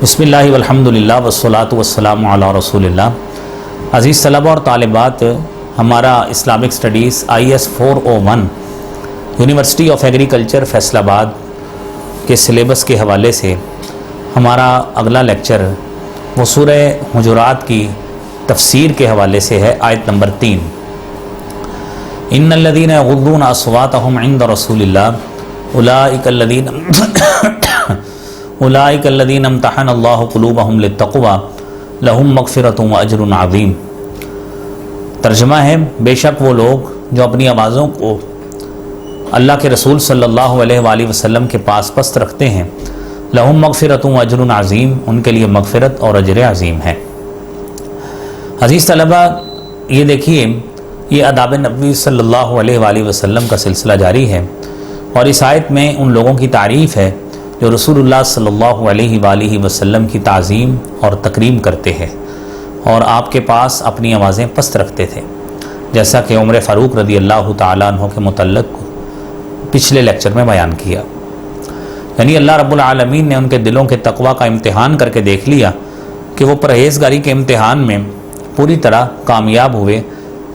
بسم اللہ والحمد للہ والصلاۃ والسلام علی رسول اللہ۔ عزیز طلبہ اور طالبات، ہمارا Islamic studies IS 401 university of agriculture Faisal آباد کے سلیبس کے حوالے سے ہمارا اگلا لیکچر وہ سورہ حجرات کی تفسیر کے حوالے سے ہے، آیت نمبر 3۔ ان الذین یغضون اصواتهم عند رسول اللہ اولئک الذین امتحن اللہ قلوبهم للتقوی لہم مغفرۃ واجر عظیم۔ ترجمہ ہے، بے شک وہ لوگ جو اپنی آوازوں کو اللہ کے رسول صلی اللہ علیہ وآلہ وسلم کے پاس پست رکھتے ہیں، لہم مغفرۃ واجر عظیم، ان کے لیے مغفرت اور اجر عظیم ہے۔ عزیز طلبہ، یہ دیکھیے، یہ آداب نبوی صلی اللہ علیہ وآلہ وسلم کا سلسلہ جاری ہے، اور اس آیت میں ان لوگوں کی تعریف ہے جو رسول اللہ صلی اللہ علیہ وآلہ وسلم کی تعظیم اور تکریم کرتے ہیں اور آپ کے پاس اپنی آوازیں پست رکھتے تھے، جیسا کہ عمر فاروق رضی اللہ تعالیٰ عنہ کے متعلق پچھلے لیکچر میں بیان کیا۔ یعنی اللہ رب العالمین نے ان کے دلوں کے تقوی کا امتحان کر کے دیکھ لیا کہ وہ پرہیزگاری کے امتحان میں پوری طرح کامیاب ہوئے،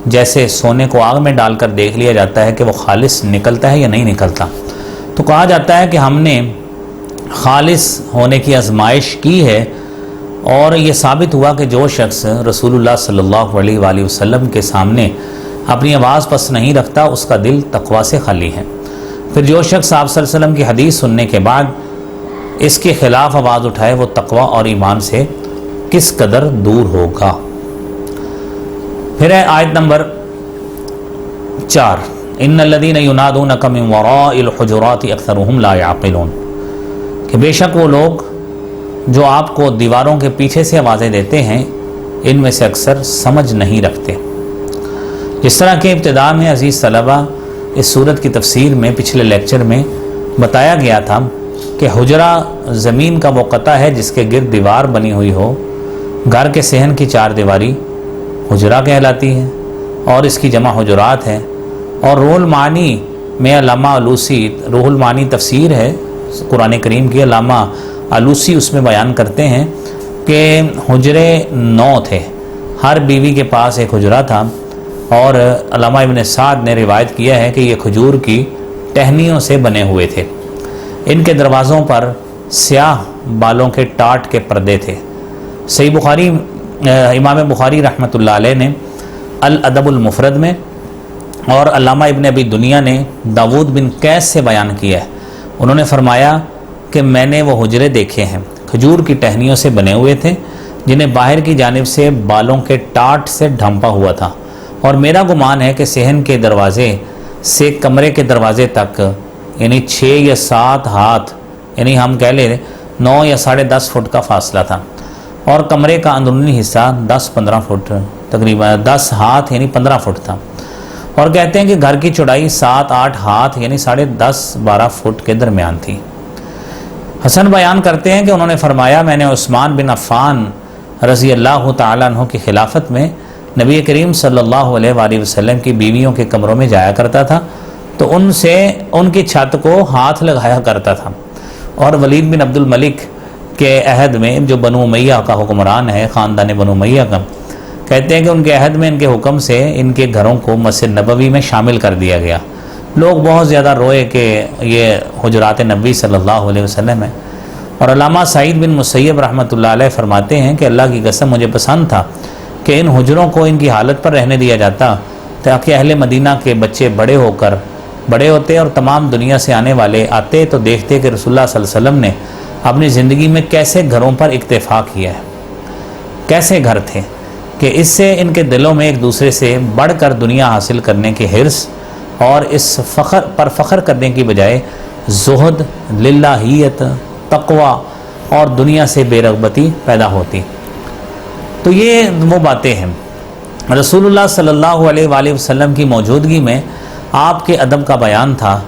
جیسے سونے کو آگ میں ڈال کر دیکھ لیا جاتا ہے کہ وہ خالص نکلتا ہے یا نہیں نکلتا۔ تو کہا جاتا ہے کہ ہم نے خالص ہونے کی آزمائش کی ہے، اور یہ ثابت ہوا کہ جو شخص رسول اللہ صلی اللہ علیہ وآلہ وسلم کے سامنے اپنی آواز پس نہیں رکھتا، اس کا دل تقوی سے خالی ہے۔ پھر جو شخص آپ صلی اللہ علیہ وسلم کی حدیث سننے کے بعد اس کے خلاف آواز اٹھائے، وہ تقوی اور ایمان سے کس قدر دور ہوگا۔ پھر ہے آیت نمبر 4، ان الذین ینادونک من وراء الحجرات اکثرهم لا یعقلون، کہ بے شک وہ لوگ جو آپ کو دیواروں کے پیچھے سے آوازیں دیتے ہیں، ان میں سے اکثر سمجھ نہیں رکھتے۔ جس طرح کہ ابتدا میں عزیز طلبہ اس سورت کی تفسیر میں پچھلے لیکچر میں بتایا گیا تھا کہ حجرہ زمین کا وہ قطع ہے جس کے گرد دیوار بنی ہوئی ہو۔ گھر کے صحن کی چار دیواری حجرہ کہلاتی ہے، اور اس کی جمع حجرات ہے۔ اور روح المعانی میں علامہ آلوسی، روح المعانی تفسیر ہے قرآن کریم کی، علامہ آلوسی اس میں بیان کرتے ہیں کہ حجرے 9 تھے، ہر بیوی کے پاس ایک حجرہ تھا، اور علامہ ابن سعد نے روایت کیا ہے کہ یہ کھجور کی ٹہنیوں سے بنے ہوئے تھے۔ ان کے دروازوں پر سیاہ بالوں کے ٹاٹ کے پردے تھے۔ صحیح بخاری، امام بخاری رحمۃ اللہ علیہ نے الادب المفرد میں، اور علامہ ابن ابی دنیا نے داود بن قیس سے بیان کیا ہے۔ انہوں نے فرمایا کہ میں نے وہ حجرے دیکھے ہیں، کھجور کی ٹہنیوں سے بنے ہوئے تھے، جنہیں باہر کی جانب سے بالوں کے ٹاٹ سے ڈھانپا ہوا تھا، اور میرا گمان ہے کہ صحن کے دروازے سے کمرے کے دروازے تک یعنی 6 یا 7 ہاتھ، یعنی ہم کہہ لیں 9 یا 10.5 فٹ کا فاصلہ تھا، اور کمرے کا اندرونی حصہ 10-15 فٹ، تقریباً 10 ہاتھ یعنی 15 فٹ تھا۔ اور کہتے ہیں کہ گھر کی چوڑائی 7-8 ہاتھ یعنی 10.5-12 فٹ کے درمیان تھی۔ حسن بیان کرتے ہیں کہ انہوں نے فرمایا، میں نے عثمان بن عفان رضی اللہ تعالیٰ عنہ کی خلافت میں نبی کریم صلی اللہ علیہ وآلہ وسلم کی بیویوں کے کمروں میں جایا کرتا تھا، تو ان کی چھت کو ہاتھ لگایا کرتا تھا۔ اور ولید بن عبد الملک کے عہد میں، جو بنو امیہ کا حکمران ہے، خاندان بنو امیہ کا، کہتے ہیں کہ ان کے عہد میں ان کے حکم سے ان کے گھروں کو مسجد نبوی میں شامل کر دیا گیا۔ لوگ بہت زیادہ روئے کہ یہ حجرات نبوی صلی اللہ علیہ وسلم ہے۔ اور علامہ سعید بن مسیب رحمۃ اللہ علیہ فرماتے ہیں کہ اللہ کی قسم مجھے پسند تھا کہ ان حجروں کو ان کی حالت پر رہنے دیا جاتا، تاکہ اہل مدینہ کے بچے بڑے ہوتے اور تمام دنیا سے آنے والے آتے تو دیکھتے کہ رسول اللہ صلی اللہ علیہ وسلم نے اپنی زندگی میں کیسے گھروں پر اکتفا کیا ہے، کیسے گھر تھے، کہ اس سے ان کے دلوں میں ایک دوسرے سے بڑھ کر دنیا حاصل کرنے کی حرص اور اس فخر پر فخر کرنے کی بجائے زہد، للہیت، تقوی اور دنیا سے بے رغبتی پیدا ہوتی۔ تو یہ وہ باتیں ہیں۔ رسول اللہ صلی اللہ علیہ وآلہ وسلم کی موجودگی میں آپ کے ادب کا بیان تھا،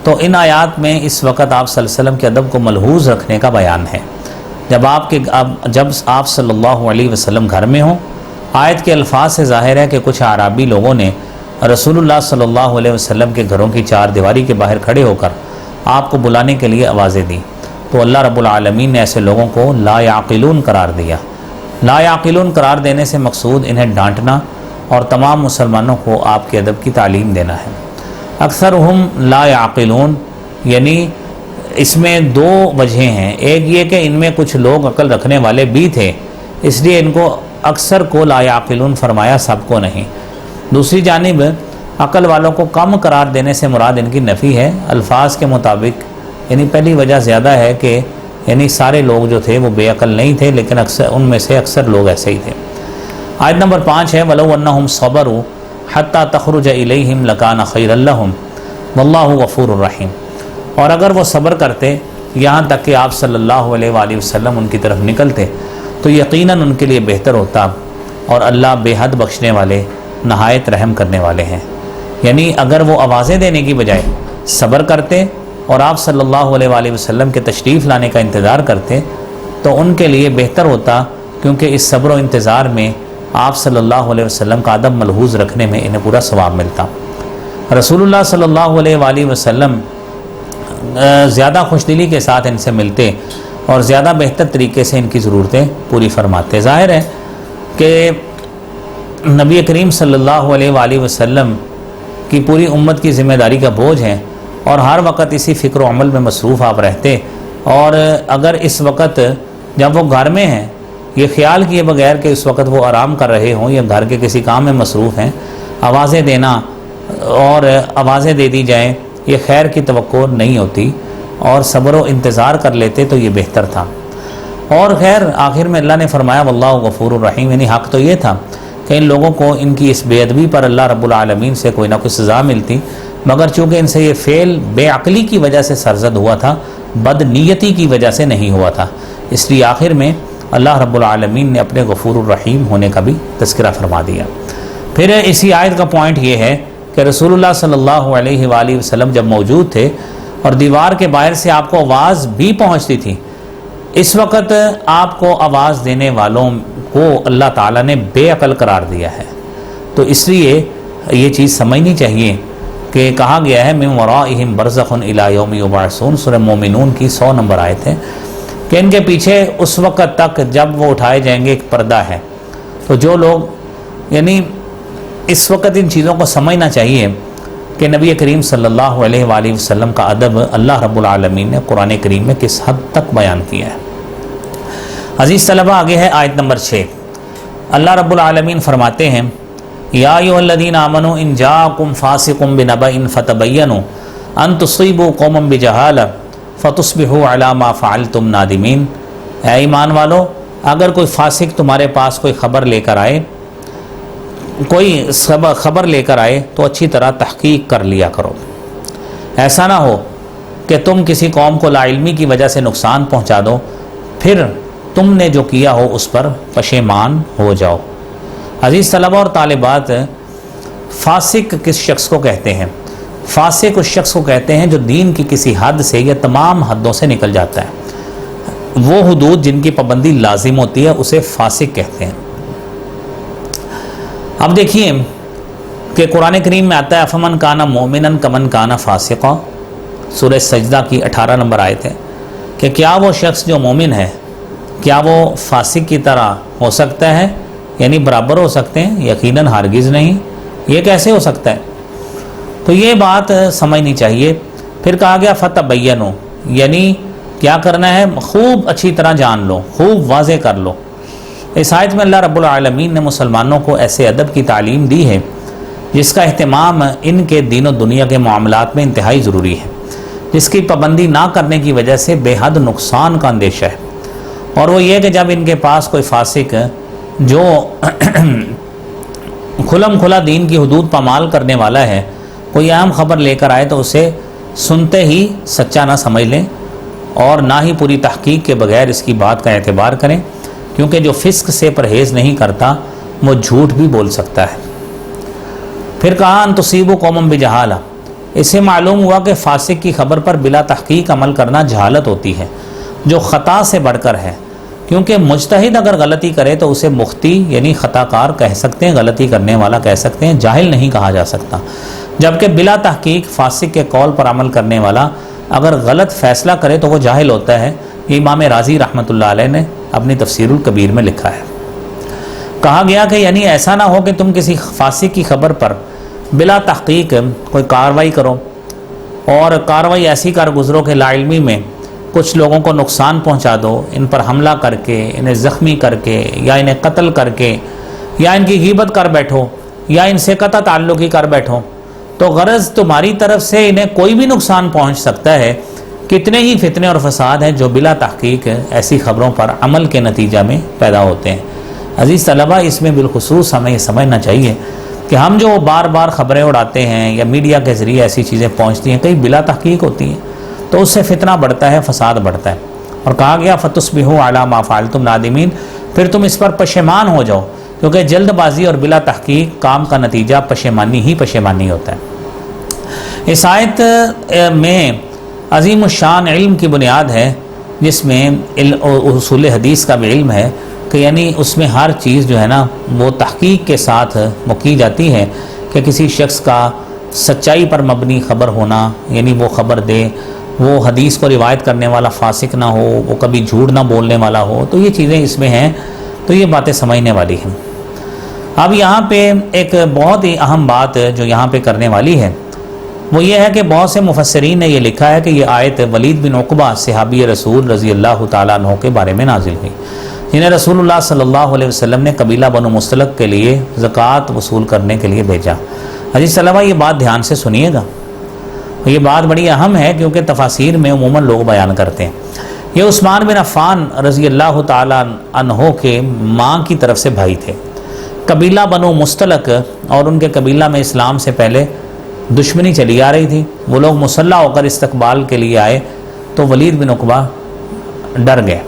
تو ان آیات میں اس وقت آپ صلی اللہ علیہ وسلم کے ادب کو ملحوظ رکھنے کا بیان ہے۔ جب آپ صلی اللہ علیہ وسلم گھر میں ہوں، آیت کے الفاظ سے ظاہر ہے کہ کچھ اعرابی لوگوں نے رسول اللہ صلی اللہ علیہ وسلم کے گھروں کی چار دیواری کے باہر کھڑے ہو کر آپ کو بلانے کے لیے آوازیں دیں، تو اللہ رب العالمین نے ایسے لوگوں کو لا یعقلون قرار دیا۔ لا یعقلون قرار دینے سے مقصود انہیں ڈانٹنا اور تمام مسلمانوں کو آپ کے ادب کی تعلیم دینا ہے۔ اکثرہم لا یعقلون، یعنی اس میں دو وجہیں ہیں۔ ایک یہ کہ ان میں کچھ لوگ عقل رکھنے والے بھی تھے، اس لیے ان کو اکثر کو لا یعقلون فرمایا، سب کو نہیں۔ دوسری جانب عقل والوں کو کم قرار دینے سے مراد ان کی نفی ہے، الفاظ کے مطابق۔ یعنی پہلی وجہ زیادہ ہے کہ یعنی سارے لوگ جو تھے وہ بے عقل نہیں تھے، لیکن اکثر ان میں سے اکثر لوگ ایسے ہی تھے۔ آیت نمبر 5 ہے وَلَوْ أَنَّهُمْ صَبَرُوا حَتَّى تَخْرُجَ إِلَيْهِمْ لَكَانَ خَيْرًا لَهُمْ وَاللَّهُ غَفُورٌ رَحِيمٌ، اور اگر وہ صبر کرتے یہاں تک کہ آپ صلی اللہ علیہ وآلہ وسلم ان کی طرف نکلتے تو یقیناً ان کے لیے بہتر ہوتا، اور اللہ بے حد بخشنے والے نہایت رحم کرنے والے ہیں۔ یعنی اگر وہ آوازیں دینے کی بجائے صبر کرتے اور آپ صلی اللہ علیہ وآلہ وسلم کے تشریف لانے کا انتظار کرتے تو ان کے لیے بہتر ہوتا، کیونکہ اس صبر و انتظار میں آپ صلی اللہ علیہ وسلم کا ادب ملحوظ رکھنے میں انہیں پورا ثواب ملتا۔ رسول اللہ صلی اللہ علیہ وآلہ وسلم زیادہ خوش دلی کے ساتھ ان سے ملتے اور زیادہ بہتر طریقے سے ان کی ضرورتیں پوری فرماتے۔ ظاہر ہے کہ نبی کریم صلی اللہ علیہ وآلہ وسلم کی پوری امت کی ذمہ داری کا بوجھ ہے، اور ہر وقت اسی فکر و عمل میں مصروف آپ رہتے، اور اگر اس وقت جب وہ گھر میں ہیں یہ خیال کیے بغیر کہ اس وقت وہ آرام کر رہے ہوں یا گھر کے کسی کام میں مصروف ہیں، آوازیں دینا اور آوازیں دے دی جائیں یہ خیر کی توقع نہیں ہوتی، اور صبر و انتظار کر لیتے تو یہ بہتر تھا۔ اور خیر آخر میں اللہ نے فرمایا واللہ غفور الرحیم، یعنی حق تو یہ تھا کہ ان لوگوں کو ان کی اس بے ادبی پر اللہ رب العالمین سے کوئی نہ کوئی سزا ملتی، مگر چونکہ ان سے یہ فعل بے عقلی کی وجہ سے سرزد ہوا تھا، بد نیتی کی وجہ سے نہیں ہوا تھا، اس لیے آخر میں اللہ رب العالمین نے اپنے غفور الرحیم ہونے کا بھی تذکرہ فرما دیا۔ پھر اسی آیت کا پوائنٹ یہ ہے کہ رسول اللہ صلی اللہ علیہ وآلہ وسلم جب موجود تھے اور دیوار کے باہر سے آپ کو آواز بھی پہنچتی تھی، اس وقت آپ کو آواز دینے والوں کو اللہ تعالیٰ نے بے عقل قرار دیا ہے، تو اس لیے یہ چیز سمجھنی چاہیے کہ کہا گیا ہے من ورائہم برزخ الی یوم یبعثون، سورہ مومنون کی 100 نمبر آیت ہے، کہ ان کے پیچھے اس وقت تک جب وہ اٹھائے جائیں گے ایک پردہ ہے۔ تو جو لوگ یعنی اس وقت ان چیزوں کو سمجھنا چاہیے کہ نبی کریم صلی اللہ علیہ وآلہ وسلم کا ادب اللہ رب العالمین نے قرآن کریم میں کس حد تک بیان کیا ہے۔ عزیز طلبہ آگے ہے آیت نمبر 6، اللہ رب العالمین فرماتے ہیں یا ایھا الذین آمنوا ان جاءکم فاسق بنبأ فتبینوا ان تصیبوا قوما بجہالہ فتصبحوا علی ما فعلتم نادمین، اے ایمان والو اگر کوئی فاسق تمہارے پاس کوئی خبر لے کر آئے تو اچھی طرح تحقیق کر لیا کرو، ایسا نہ ہو کہ تم کسی قوم کو لا علمی کی وجہ سے نقصان پہنچا دو، پھر تم نے جو کیا ہو اس پر پشیمان ہو جاؤ۔ عزیز طلبہ اور طالبات، فاسق کس شخص کو کہتے ہیں؟ فاسق اس شخص کو کہتے ہیں جو دین کی کسی حد سے یا تمام حدوں سے نکل جاتا ہے، وہ حدود جن کی پابندی لازم ہوتی ہے اسے فاسق کہتے ہیں۔ اب دیکھیے کہ قرآن کریم میں آتا ہے افمن کانا مومنن کمن کانا فاسقا، سورہ سجدہ کی 18 نمبر آیت ہے، کہ کیا وہ شخص جو مومن ہے کیا وہ فاسق کی طرح ہو سکتا ہے، یعنی برابر ہو سکتے ہیں؟ یقیناً ہرگز نہیں، یہ کیسے ہو سکتا ہے؟ تو یہ بات سمجھنی چاہیے۔ پھر کہا گیا فتبینوا، یعنی کیا کرنا ہے؟ خوب اچھی طرح جان لو، خوب واضح کر لو۔ اس آیت میں اللہ رب العالمین نے مسلمانوں کو ایسے ادب کی تعلیم دی ہے جس کا اہتمام ان کے دین و دنیا کے معاملات میں انتہائی ضروری ہے، جس کی پابندی نہ کرنے کی وجہ سے بے حد نقصان کا اندیشہ ہے، اور وہ یہ کہ جب ان کے پاس کوئی فاسق جو کھلم کھلا دین کی حدود پامال کرنے والا ہے کوئی اہم خبر لے کر آئے تو اسے سنتے ہی سچا نہ سمجھ لیں، اور نہ ہی پوری تحقیق کے بغیر اس کی بات کا اعتبار کریں، کیونکہ جو فسق سے پرہیز نہیں کرتا وہ جھوٹ بھی بول سکتا ہے۔ پھر کہا ان تصیبوا قوما بجہالہ، اس سے معلوم ہوا کہ فاسق کی خبر پر بلا تحقیق عمل کرنا جہالت ہوتی ہے جو خطا سے بڑھ کر ہے، کیونکہ مجتہد اگر غلطی کرے تو اسے مخطی یعنی خطا کار کہہ سکتے ہیں، غلطی کرنے والا کہہ سکتے ہیں، جاہل نہیں کہا جا سکتا، جبکہ بلا تحقیق فاسق کے قول پر عمل کرنے والا اگر غلط فیصلہ کرے تو وہ جاہل ہوتا ہے. یہ امام رازی رحمۃ اللہ علیہ نے اپنی تفسیر الکبیر میں لکھا ہے. کہا گیا کہ یعنی ایسا نہ ہو کہ تم کسی فاسق کی خبر پر بلا تحقیق کوئی کارروائی کرو اور کارروائی ایسی کار گزرو کہ لا علمی میں کچھ لوگوں کو نقصان پہنچا دو، ان پر حملہ کر کے، انہیں زخمی کر کے، یا انہیں قتل کر کے، یا ان کی غیبت کر بیٹھو، یا ان سے قطع تعلقی کر بیٹھو. تو غرض تمہاری طرف سے انہیں کوئی بھی نقصان پہنچ سکتا ہے. کتنے ہی فتنے اور فساد ہیں جو بلا تحقیق ایسی خبروں پر عمل کے نتیجہ میں پیدا ہوتے ہیں. عزیز طلبہ، اس میں بالخصوص ہمیں یہ سمجھنا چاہیے کہ ہم جو بار بار خبریں اڑاتے ہیں یا میڈیا کے ذریعے ایسی چیزیں پہنچتی ہیں کئی بلا تحقیق ہوتی ہیں، تو اس سے فتنہ بڑھتا ہے، فساد بڑھتا ہے. اور کہا گیا فَتُصْبِحُوا عَلَىٰ مَا فَعَلْتُمْ نَادِمِينَ، پھر تم اس پر پشیمان ہو جاؤ، کیونکہ جلد بازی اور بلا تحقیق کام کا نتیجہ پشیمانی ہی پشیمانی ہوتا ہے. اس آیت میں عظیم الشان علم کی بنیاد ہے، جس میں اصول حدیث کا بھی علم ہے کہ یعنی اس میں ہر چیز جو ہے نا وہ تحقیق کے ساتھ وہ کی جاتی ہے کہ کسی شخص کا سچائی پر مبنی خبر ہونا، یعنی وہ خبر دے، وہ حدیث کو روایت کرنے والا فاسق نہ ہو، وہ کبھی جھوٹ نہ بولنے والا ہو. تو یہ چیزیں اس میں ہیں، تو یہ باتیں سمجھنے والی ہیں. اب یہاں پہ ایک بہت ہی اہم بات جو یہاں پہ کرنے والی ہے وہ یہ ہے کہ بہت سے مفسرین نے یہ لکھا ہے کہ یہ آیت ولید بن عقبہ صحابی رسول رضی اللہ تعالیٰ عنہ کے بارے میں نازل ہوئی، جنہیں رسول اللہ صلی اللہ علیہ وسلم نے قبیلہ بنو مستلق کے لیے زکوٰۃ وصول کرنے کے لیے بھیجا. عزیز طلبہ، یہ بات دھیان سے سنیے گا، یہ بات بڑی اہم ہے کیونکہ تفاسیر میں عموماً لوگ بیان کرتے ہیں. یہ عثمان بن عفان رضی اللہ تعالیٰ عنہ کے ماں کی طرف سے بھائی تھے. قبیلہ بنو مستلق اور ان کے قبیلہ میں اسلام سے پہلے دشمنی چلی آ رہی تھی. وہ لوگ مسلح ہو کر استقبال کے لیے آئے تو ولید بن عقبہ ڈر گئے.